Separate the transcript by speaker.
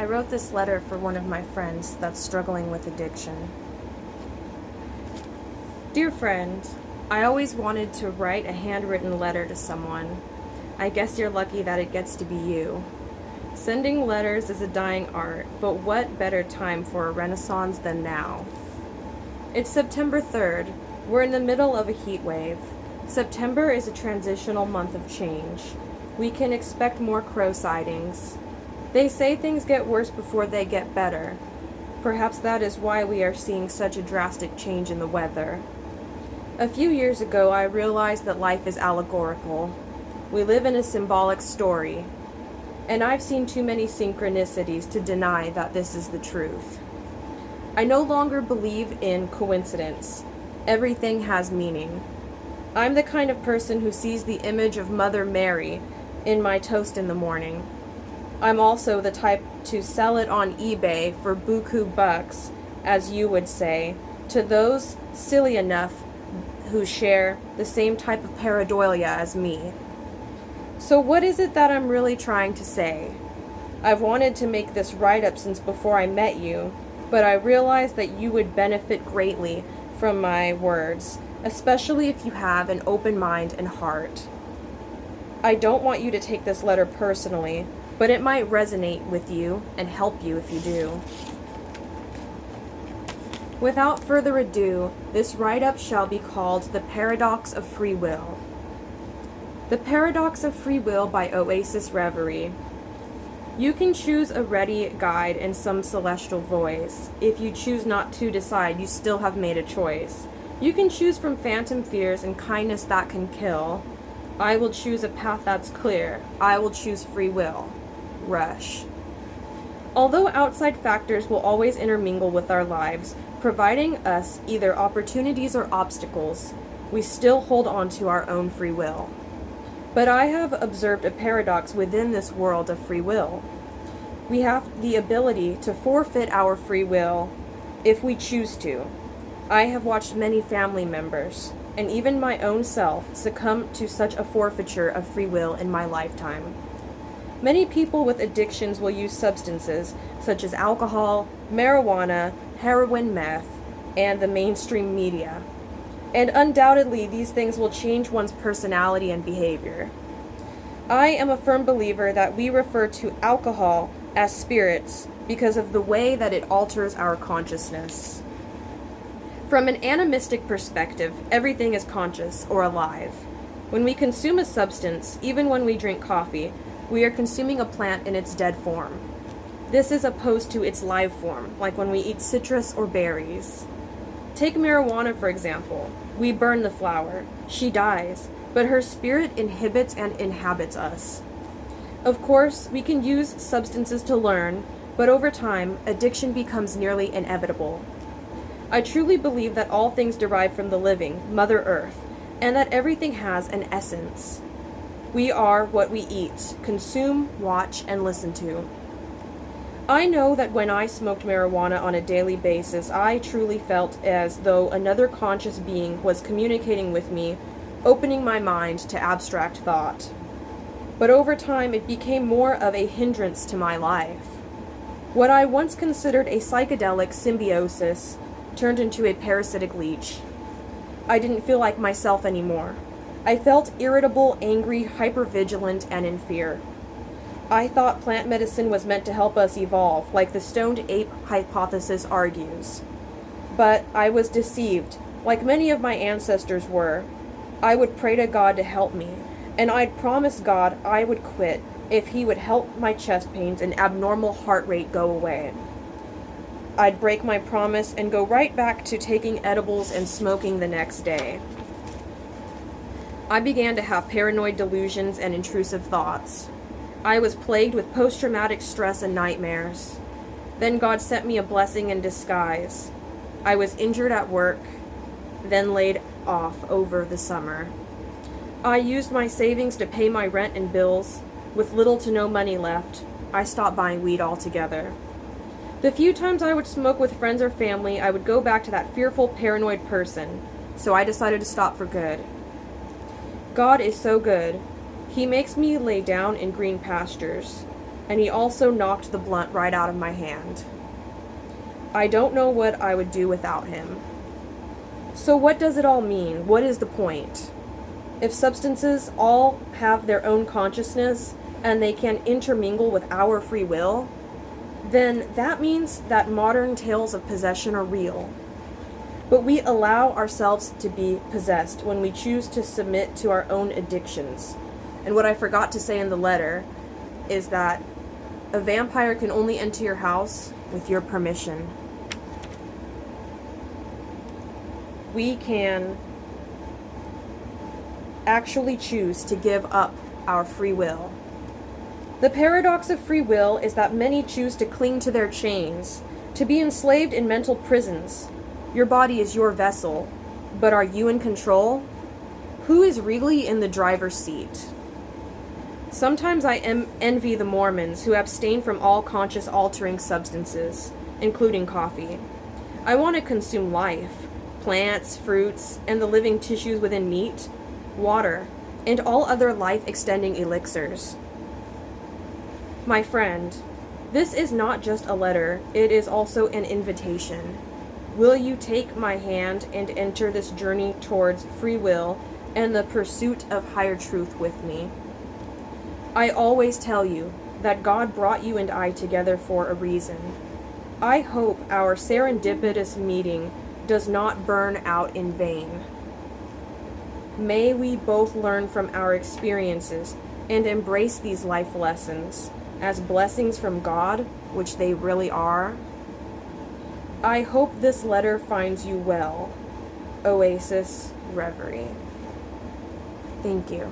Speaker 1: I wrote this letter for one of my friends that's struggling with addiction. Dear friend, I always wanted to write a handwritten letter to someone. I guess you're lucky that it gets to be you. Sending letters is a dying art, but what better time for a renaissance than now? It's September 3rd. We're in the middle of a heat wave. September is a transitional month of change. We can expect more crow sightings. They say things get worse before they get better. Perhaps that is why we are seeing such a drastic change in the weather. A few years ago, I realized that life is allegorical. We live in a symbolic story, and I've seen too many synchronicities to deny that this is the truth. I no longer believe in coincidence. Everything has meaning. I'm the kind of person who sees the image of Mother Mary in my toast in the morning. I'm also the type to sell it on eBay for buku bucks, as you would say, to those silly enough who share the same type of pareidolia as me. So what is it that I'm really trying to say? I've wanted to make this write-up since before I met you, but I realized that you would benefit greatly from my words, especially if you have an open mind and heart. I don't want you to take this letter personally, but it might resonate with you and help you if you do. Without further ado, this write-up shall be called The Paradox of Free Will. The Paradox of Free Will by Oasis Reverie. You can choose a ready guide and some celestial voice. If you choose not to decide, you still have made a choice. You can choose from phantom fears and kindness that can kill. I will choose a path that's clear. I will choose free will. Rush. Although outside factors will always intermingle with our lives, providing us either opportunities or obstacles, we still hold on to our own free will. But I have observed a paradox within this world of free will. We have the ability to forfeit our free will if we choose to. I have watched many family members, and even my own self, succumb to such a forfeiture of free will in my lifetime. Many people with addictions will use substances such as alcohol, marijuana, heroin, meth, and the mainstream media. And undoubtedly, these things will change one's personality and behavior. I am a firm believer that we refer to alcohol as spirits because of the way that it alters our consciousness. From an animistic perspective, everything is conscious or alive. When we consume a substance, even when we drink coffee, we are consuming a plant in its dead form. This is opposed to its live form, like when we eat citrus or berries. Take marijuana, for example. We burn the flower. She dies, but her spirit inhibits and inhabits us. Of course, we can use substances to learn, but over time, addiction becomes nearly inevitable. I truly believe that all things derive from the living, Mother Earth, and that everything has an essence. We are what we eat, consume, watch, and listen to. I know that when I smoked marijuana on a daily basis, I truly felt as though another conscious being was communicating with me, opening my mind to abstract thought. But over time, it became more of a hindrance to my life. What I once considered a psychedelic symbiosis turned into a parasitic leech. I didn't feel like myself anymore. I felt irritable, angry, hypervigilant, and in fear. I thought plant medicine was meant to help us evolve, like the stoned ape hypothesis argues. But I was deceived, like many of my ancestors were. I would pray to God to help me, and I'd promise God I would quit if he would help my chest pains and abnormal heart rate go away. I'd break my promise and go right back to taking edibles and smoking the next day. I began to have paranoid delusions and intrusive thoughts. I was plagued with post-traumatic stress and nightmares. Then God sent me a blessing in disguise. I was injured at work, then laid off over the summer. I used my savings to pay my rent and bills. With little to no money left, I stopped buying weed altogether. The few times I would smoke with friends or family, I would go back to that fearful, paranoid person, so I decided to stop for good. God is so good. He makes me lay down in green pastures. and he also knocked the blunt right out of my hand. I don't know what I would do without him. So what does it all mean? What is the point? If substances all have their own consciousness and they can intermingle with our free will, then that means that modern tales of possession are real. But we allow ourselves to be possessed when we choose to submit to our own addictions. And what I forgot to say in the letter is that a vampire can only enter your house with your permission. We can actually choose to give up our free will. The paradox of free will is that many choose to cling to their chains, to be enslaved in mental prisons. Your body is your vessel, but are you in control? Who is really in the driver's seat? Sometimes I envy the Mormons who abstain from all conscious-altering substances, including coffee. I want to consume life, plants, fruits, and the living tissues within meat, water, and all other life-extending elixirs. My friend, this is not just a letter, it is also an invitation. Will you take my hand and enter this journey towards free will and the pursuit of higher truth with me? I always tell you that God brought you and I together for a reason. I hope our serendipitous meeting does not burn out in vain. May we both learn from our experiences and embrace these life lessons as blessings from God, which they really are. I hope this letter finds you well. Oasis Reverie. Thank you.